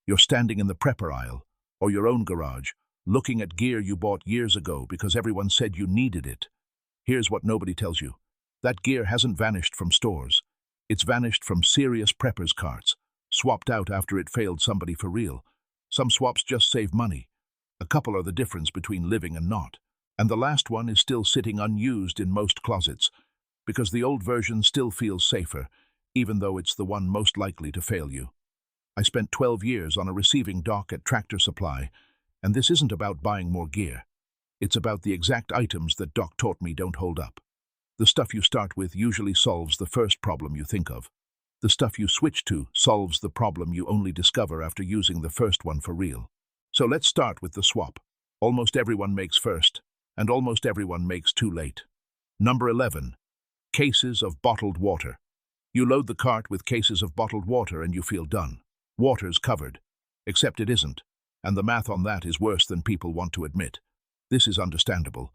You're standing in the prepper aisle, or your own garage, looking at gear you bought years ago because everyone said you needed it. Here's what nobody tells you. That gear hasn't vanished from stores. It's vanished from serious preppers' carts, swapped out after it failed somebody for real. Some swaps just save money. A couple are the difference between living and not. And the last one is still sitting unused in most closets, because the old version still feels safer, even though it's the one most likely to fail you. I spent 12 years on a receiving dock at Tractor Supply, and this isn't about buying more gear. It's about the exact items that Doc taught me don't hold up. The stuff you start with usually solves the first problem you think of. The stuff you switch to solves the problem you only discover after using the first one for real. So let's start with the swap. Almost everyone makes first, and almost everyone makes too late. Number 11. Cases of bottled water. You load the cart with cases of bottled water and you feel done. Water's covered. Except it isn't, and the math on that is worse than people want to admit. This is understandable.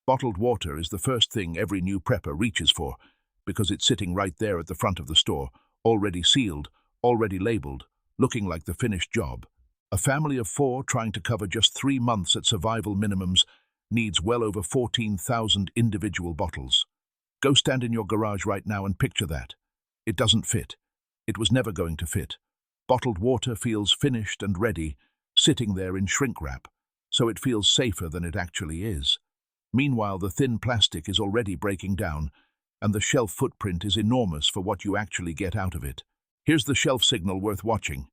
Bottled water is the first thing every new prepper reaches for, because it's sitting right there at the front of the store, already sealed, already labeled, looking like the finished job. A family of 4 trying to cover just 3 months at survival minimums needs well over 14,000 individual bottles. Go stand in your garage right now and picture that. It doesn't fit. It was never going to fit. Bottled water feels finished and ready, sitting there in shrink wrap, so it feels safer than it actually is. Meanwhile, the thin plastic is already breaking down, and the shelf footprint is enormous for what you actually get out of it. Here's the shelf signal worth watching.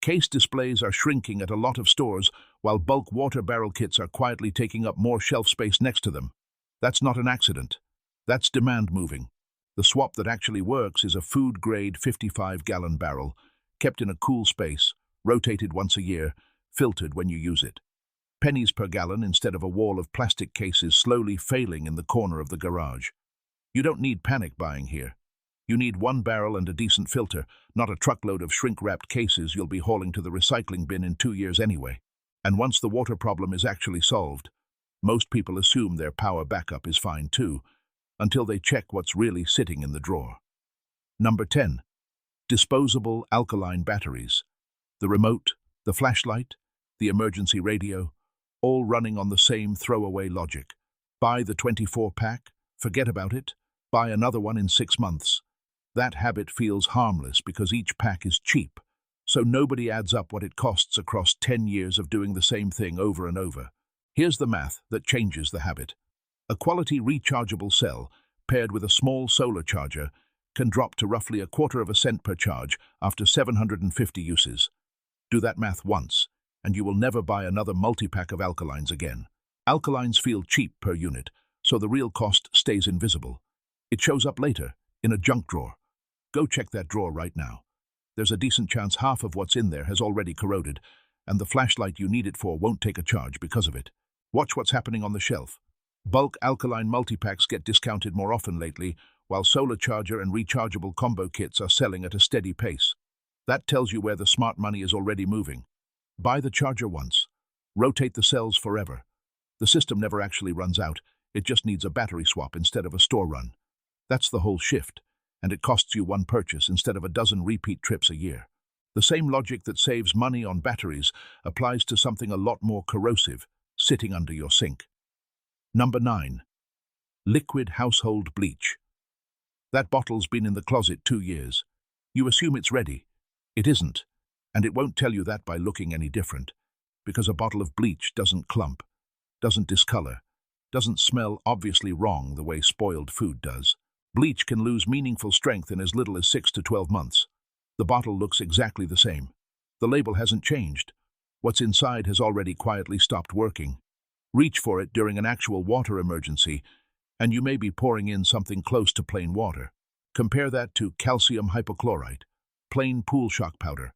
Case displays are shrinking at a lot of stores, while bulk water barrel kits are quietly taking up more shelf space next to them. That's not an accident. That's demand moving. The swap that actually works is a food-grade 55-gallon barrel, kept in a cool space, rotated once a year, filtered when you use it. Pennies per gallon instead of a wall of plastic cases slowly failing in the corner of the garage. You don't need panic buying here. You need 1 barrel and a decent filter, not a truckload of shrink-wrapped cases you'll be hauling to the recycling bin in 2 years anyway. And once the water problem is actually solved, most people assume their power backup is fine too, until they check what's really sitting in the drawer. Number 10. Disposable alkaline batteries. The remote, the flashlight, the emergency radio, all running on the same throwaway logic. Buy the 24-pack, forget about it, buy another one in 6 months. That habit feels harmless because each pack is cheap, so nobody adds up what it costs across 10 years of doing the same thing over and over. Here's the math that changes the habit. A quality rechargeable cell, paired with a small solar charger, can drop to roughly 1/4 cent per charge after 750 uses. Do that math once, and you will never buy another multi-pack of alkalines again. Alkalines feel cheap per unit, so the real cost stays invisible. It shows up later, in a junk drawer. Go check that drawer right now. There's a decent chance half of what's in there has already corroded, and the flashlight you need it for won't take a charge because of it. Watch what's happening on the shelf. Bulk alkaline multipacks get discounted more often lately, while solar charger and rechargeable combo kits are selling at a steady pace. That tells you where the smart money is already moving. Buy the charger once. Rotate the cells forever. The system never actually runs out. It just needs a battery swap instead of a store run. That's the whole shift, and it costs you 1 purchase instead of a dozen repeat trips a year. The same logic that saves money on batteries applies to something a lot more corrosive, sitting under your sink. Number 9. Liquid household bleach. That bottle's been in the closet 2 years. You assume it's ready. It isn't, and it won't tell you that by looking any different, because a bottle of bleach doesn't clump, doesn't discolor, doesn't smell obviously wrong the way spoiled food does. Bleach can lose meaningful strength in as little as 6 to 12 months. The bottle looks exactly the same. The label hasn't changed. What's inside has already quietly stopped working. Reach for it during an actual water emergency, and you may be pouring in something close to plain water. Compare that to calcium hypochlorite, plain pool shock powder,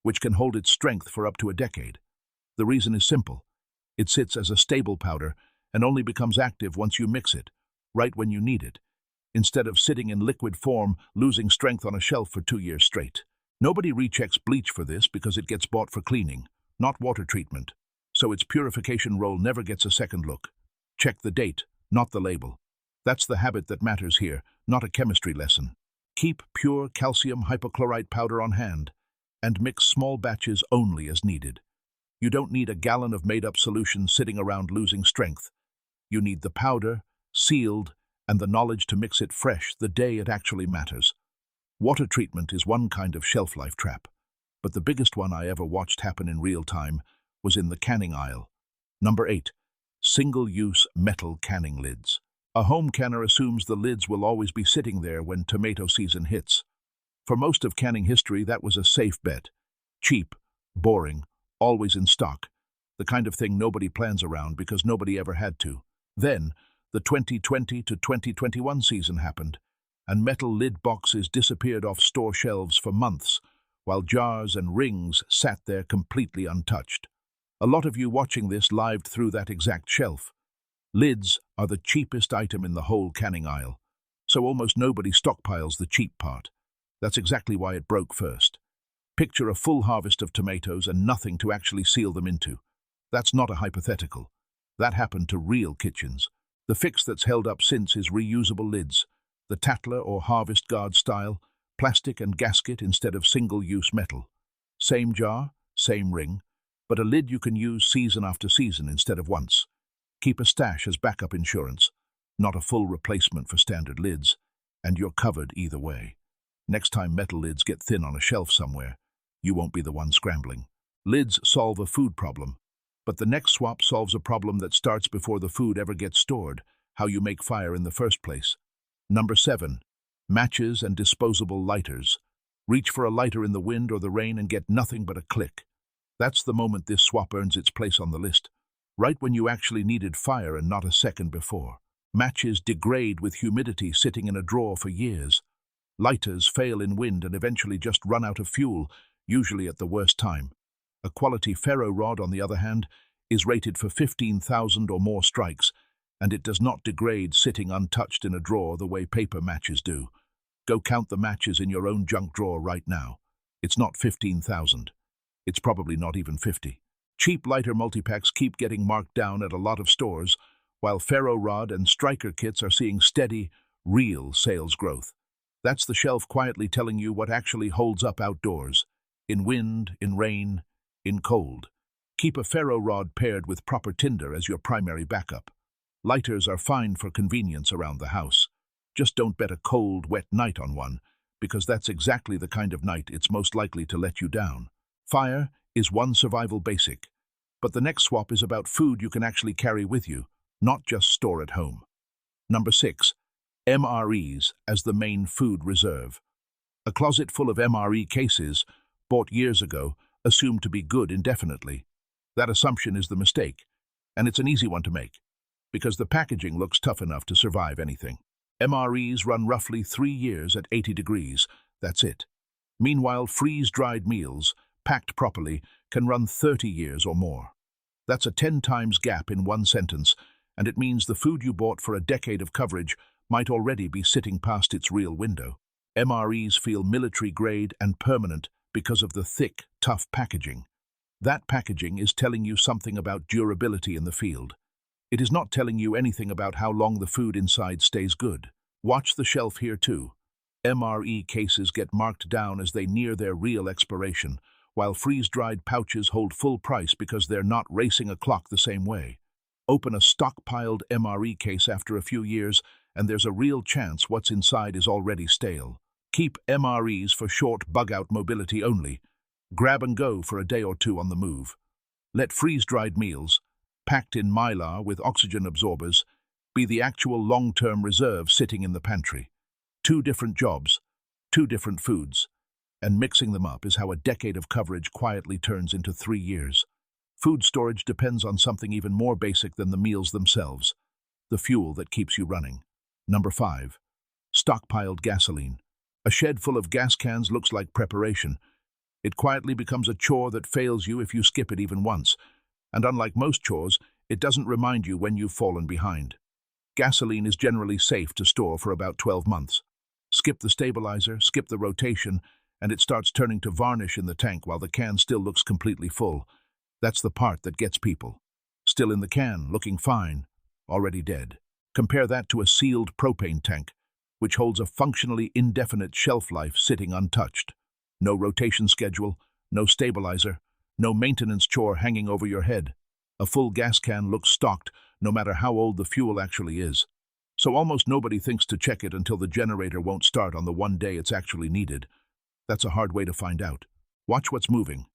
which can hold its strength for up to a decade. The reason is simple. It sits as a stable powder and only becomes active once you mix it, right when you need it, instead of sitting in liquid form, losing strength on a shelf for 2 years straight. Nobody rechecks bleach for this because it gets bought for cleaning, not water treatment, so its purification role never gets a second look. Check the date, not the label. That's the habit that matters here, not a chemistry lesson. Keep pure calcium hypochlorite powder on hand. and mix small batches only as needed. You don't need a gallon of made-up solution sitting around losing strength. You need the powder, sealed, and the knowledge to mix it fresh the day it actually matters. Water treatment is one kind of shelf life trap, but the biggest one I ever watched happen in real time was in the canning aisle. Number 8. Single-use metal canning lids. A home canner assumes the lids will always be sitting there when tomato season hits. For most of canning history, that was a safe bet. Cheap, boring, always in stock. The kind of thing nobody plans around because nobody ever had to. Then, the 2020 to 2021 season happened, and metal lid boxes disappeared off store shelves for months, while jars and rings sat there completely untouched. A lot of you watching this lived through that exact shelf. Lids are the cheapest item in the whole canning aisle, so almost nobody stockpiles the cheap part. That's exactly why it broke first. Picture a full harvest of tomatoes and nothing to actually seal them into. That's not a hypothetical. That happened to real kitchens. The fix that's held up since is reusable lids, the Tatler or Harvest Guard style, plastic and gasket instead of single-use metal. Same jar, same ring, but a lid you can use season after season instead of once. Keep a stash as backup insurance, not a full replacement for standard lids, and you're covered either way. Next time metal lids get thin on a shelf somewhere, you won't be the one scrambling. Lids solve a food problem, but the next swap solves a problem that starts before the food ever gets stored, how you make fire in the first place. Number 7. Matches and disposable lighters. Reach for a lighter in the wind or the rain and get nothing but a click. That's the moment this swap earns its place on the list, right when you actually needed fire and not a second before. Matches degrade with humidity sitting in a drawer for years. Lighters fail in wind and eventually just run out of fuel, usually at the worst time. A quality ferro rod, on the other hand, is rated for 15,000 or more strikes, and it does not degrade sitting untouched in a drawer the way paper matches do. Go count the matches in your own junk drawer right now. It's not 15,000. It's probably not even 50. Cheap lighter multipacks keep getting marked down at a lot of stores, while ferro rod and striker kits are seeing steady, real sales growth. That's the shelf quietly telling you what actually holds up outdoors, in wind, in rain, in cold. Keep a ferro rod paired with proper tinder as your primary backup. Lighters are fine for convenience around the house. Just don't bet a cold, wet night on one, because that's exactly the kind of night it's most likely to let you down. Fire is one survival basic, but the next swap is about food you can actually carry with you, not just store at home. Number 6. MREs as the main food reserve. A closet full of MRE cases, bought years ago, assumed to be good indefinitely. That assumption is the mistake, and it's an easy one to make, because the packaging looks tough enough to survive anything. MREs run roughly 3 years at 80 degrees, that's it. Meanwhile, freeze-dried meals, packed properly, can run 30 years or more. That's a 10 times gap in one sentence, and it means the food you bought for a decade of coverage might already be sitting past its real window. MREs feel military-grade and permanent because of the thick, tough packaging. That packaging is telling you something about durability in the field. It is not telling you anything about how long the food inside stays good. Watch the shelf here too. MRE cases get marked down as they near their real expiration, while freeze-dried pouches hold full price because they're not racing a clock the same way. Open a stockpiled MRE case after a few years, and there's a real chance what's inside is already stale. Keep MREs for short bug-out mobility only. Grab and go for a day or two on the move. Let freeze-dried meals, packed in Mylar with oxygen absorbers, be the actual long-term reserve sitting in the pantry. 2 different jobs, 2 different foods, and mixing them up is how a decade of coverage quietly turns into 3 years. Food storage depends on something even more basic than the meals themselves, the fuel that keeps you running. Number 5. Stockpiled gasoline. A shed full of gas cans looks like preparation. It quietly becomes a chore that fails you if you skip it even once, and unlike most chores, it doesn't remind you when you've fallen behind. Gasoline is generally safe to store for about 12 months. Skip the stabilizer, skip the rotation, and it starts turning to varnish in the tank while the can still looks completely full. That's the part that gets people. Still in the can, looking fine, already dead. Compare that to a sealed propane tank, which holds a functionally indefinite shelf life sitting untouched. No rotation schedule, no stabilizer, no maintenance chore hanging over your head. A full gas can looks stocked, no matter how old the fuel actually is. So almost nobody thinks to check it until the generator won't start on the one day it's actually needed. That's a hard way to find out. Watch what's moving.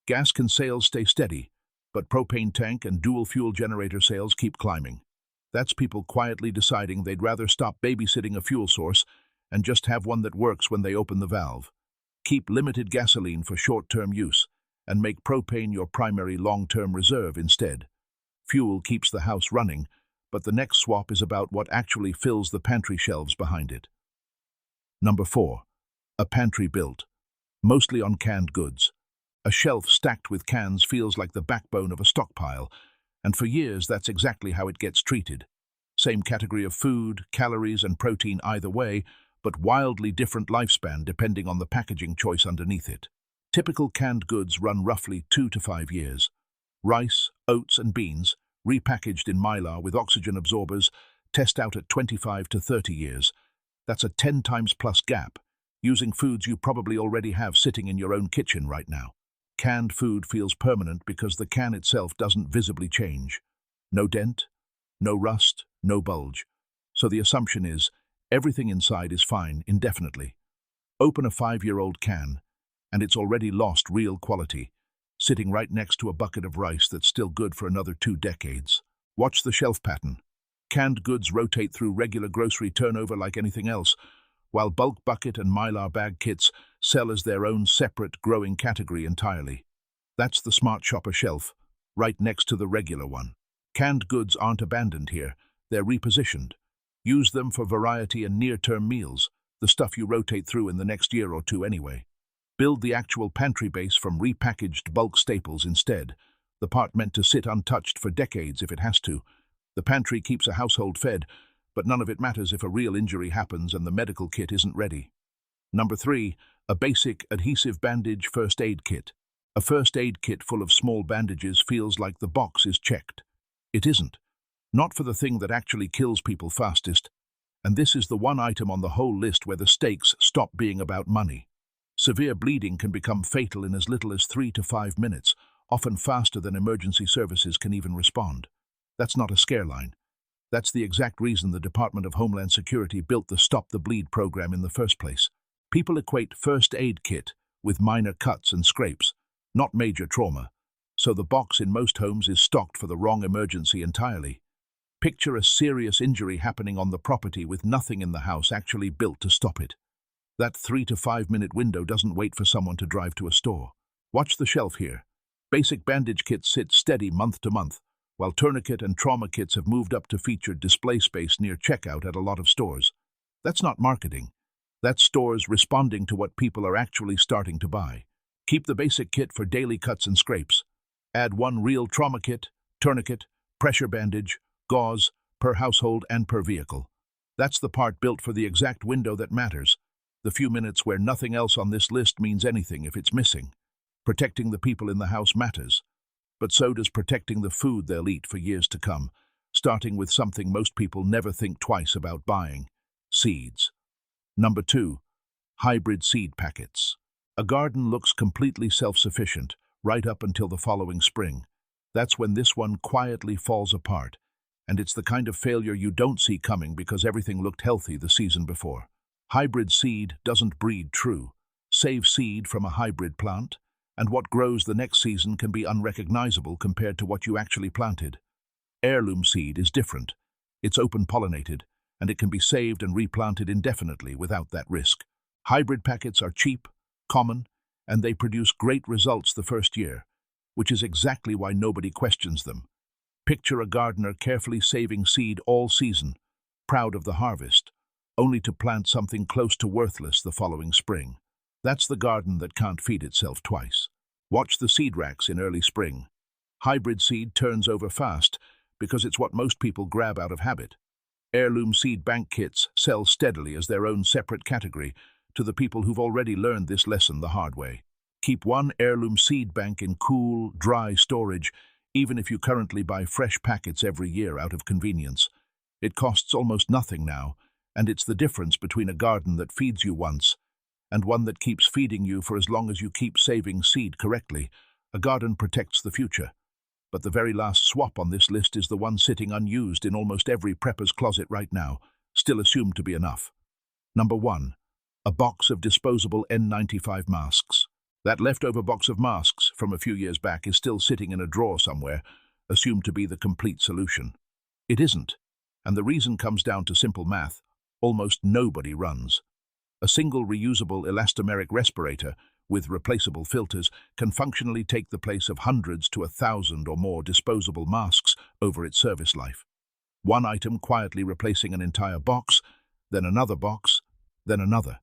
Gas can sales stay steady, but propane tank and dual fuel generator sales keep climbing. That's people quietly deciding they'd rather stop babysitting a fuel source and just have one that works when they open the valve. Keep limited gasoline for short-term use and make propane your primary long-term reserve instead. Fuel keeps the house running, but the next swap is about what actually fills the pantry shelves behind it. Number 4. A pantry built, mostly on canned goods. A shelf stacked with cans feels like the backbone of a stockpile, and for years that's exactly how it gets treated. Same category of food, calories and protein either way, but wildly different lifespan depending on the packaging choice underneath it. Typical canned goods run roughly 2 to 5 years. Rice, oats and beans, repackaged in Mylar with oxygen absorbers, test out at 25 to 30 years. That's a 10 times plus gap, using foods you probably already have sitting in your own kitchen right now. Canned food feels permanent because the can itself doesn't visibly change. No dent, no rust, no bulge. So the assumption is, everything inside is fine indefinitely. Open a 5-year-old can, and it's already lost real quality, sitting right next to a bucket of rice that's still good for another 2 decades. Watch the shelf pattern. Canned goods rotate through regular grocery turnover like anything else, while bulk bucket and Mylar bag kits sell as their own separate growing category entirely. That's the Smart Shopper shelf, right next to the regular one. Canned goods aren't abandoned here, they're repositioned. Use them for variety and near-term meals, the stuff you rotate through in the next year or two anyway. Build the actual pantry base from repackaged bulk staples instead, the part meant to sit untouched for decades if it has to. The pantry keeps a household fed, but none of it matters if a real injury happens and the medical kit isn't ready. Number 3, a basic adhesive bandage first aid kit. A first aid kit full of small bandages feels like the box is checked. It isn't. Not for the thing that actually kills people fastest. And this is the one item on the whole list where the stakes stop being about money. Severe bleeding can become fatal in as little as 3 to 5 minutes, often faster than emergency services can even respond. That's not a scare line. That's the exact reason the Department of Homeland Security built the Stop the Bleed program in the first place. People equate first aid kit with minor cuts and scrapes, not major trauma, so the box in most homes is stocked for the wrong emergency entirely. Picture a serious injury happening on the property with nothing in the house actually built to stop it. That 3 to 5 minute window doesn't wait for someone to drive to a store. Watch the shelf here. Basic bandage kits sit steady month to month, while tourniquet and trauma kits have moved up to featured display space near checkout at a lot of stores. That's not marketing. That's stores responding to what people are actually starting to buy. Keep the basic kit for daily cuts and scrapes. Add 1 real trauma kit, tourniquet, pressure bandage, gauze, per household and per vehicle. That's the part built for the exact window that matters. The few minutes where nothing else on this list means anything if it's missing. Protecting the people in the house matters, but so does protecting the food they'll eat for years to come, starting with something most people never think twice about buying: seeds. Number 2, hybrid seed packets. A garden looks completely self-sufficient right up until the following spring. That's when this one quietly falls apart, and it's the kind of failure you don't see coming because everything looked healthy the season before. Hybrid seed doesn't breed true. Save seed from a hybrid plant, and what grows the next season can be unrecognizable compared to what you actually planted. Heirloom seed is different. It's open-pollinated, and it can be saved and replanted indefinitely without that risk. Hybrid packets are cheap, common, and they produce great results the first year, which is exactly why nobody questions them. Picture a gardener carefully saving seed all season, proud of the harvest, only to plant something close to worthless the following spring. That's the garden that can't feed itself twice. Watch the seed racks in early spring. Hybrid seed turns over fast because it's what most people grab out of habit. Heirloom seed bank kits sell steadily as their own separate category to the people who've already learned this lesson the hard way. Keep 1 heirloom seed bank in cool, dry storage, even if you currently buy fresh packets every year out of convenience. It costs almost nothing now, and it's the difference between a garden that feeds you once and one that keeps feeding you for as long as you keep saving seed correctly. A garden protects the future. But the very last swap on this list is the one sitting unused in almost every prepper's closet right now, still assumed to be enough. Number 1. A box of disposable N95 masks. That leftover box of masks from a few years back is still sitting in a drawer somewhere, assumed to be the complete solution. It isn't, and the reason comes down to simple math. Almost nobody runs. A single reusable elastomeric respirator with replaceable filters can functionally take the place of hundreds to 1,000 or more disposable masks over its service life. One item quietly replacing an entire box, then another box, then another.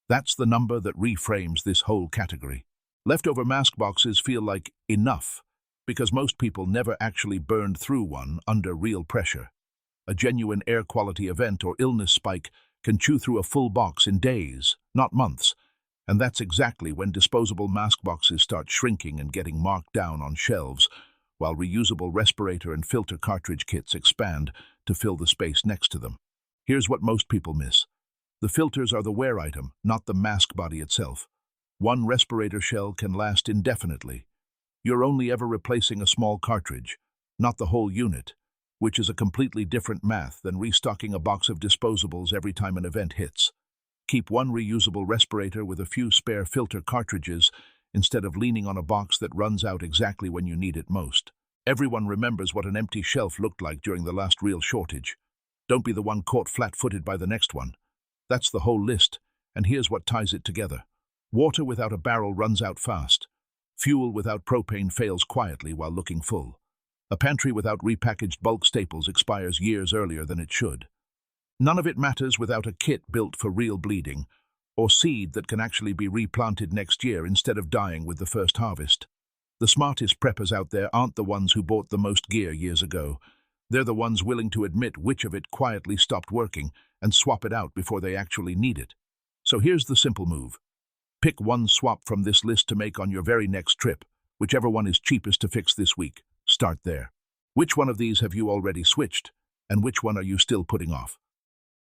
That's the number that reframes this whole category. Leftover mask boxes feel like enough because most people never actually burned through one under real pressure. A genuine air quality event or illness spike can chew through a full box in days, not months, and that's exactly when disposable mask boxes start shrinking and getting marked down on shelves, while reusable respirator and filter cartridge kits expand to fill the space next to them. Here's what most people miss. The filters are the wear item, not the mask body itself. One respirator shell can last indefinitely. You're only ever replacing a small cartridge, not the whole unit, which is a completely different math than restocking a box of disposables every time an event hits. Keep one reusable respirator with a few spare filter cartridges instead of leaning on a box that runs out exactly when you need it most. Everyone remembers what an empty shelf looked like during the last real shortage. Don't be the one caught flat-footed by the next one. That's the whole list, and here's what ties it together. Water without a barrel runs out fast. Fuel without propane fails quietly while looking full. A pantry without repackaged bulk staples expires years earlier than it should. None of it matters without a kit built for real bleeding, or seed that can actually be replanted next year instead of dying with the first harvest. The smartest preppers out there aren't the ones who bought the most gear years ago. They're the ones willing to admit which of it quietly stopped working and swap it out before they actually need it. So here's the simple move. Pick one swap from this list to make on your very next trip, whichever one is cheapest to fix this week. Start there. Which one of these have you already switched, and which one are you still putting off?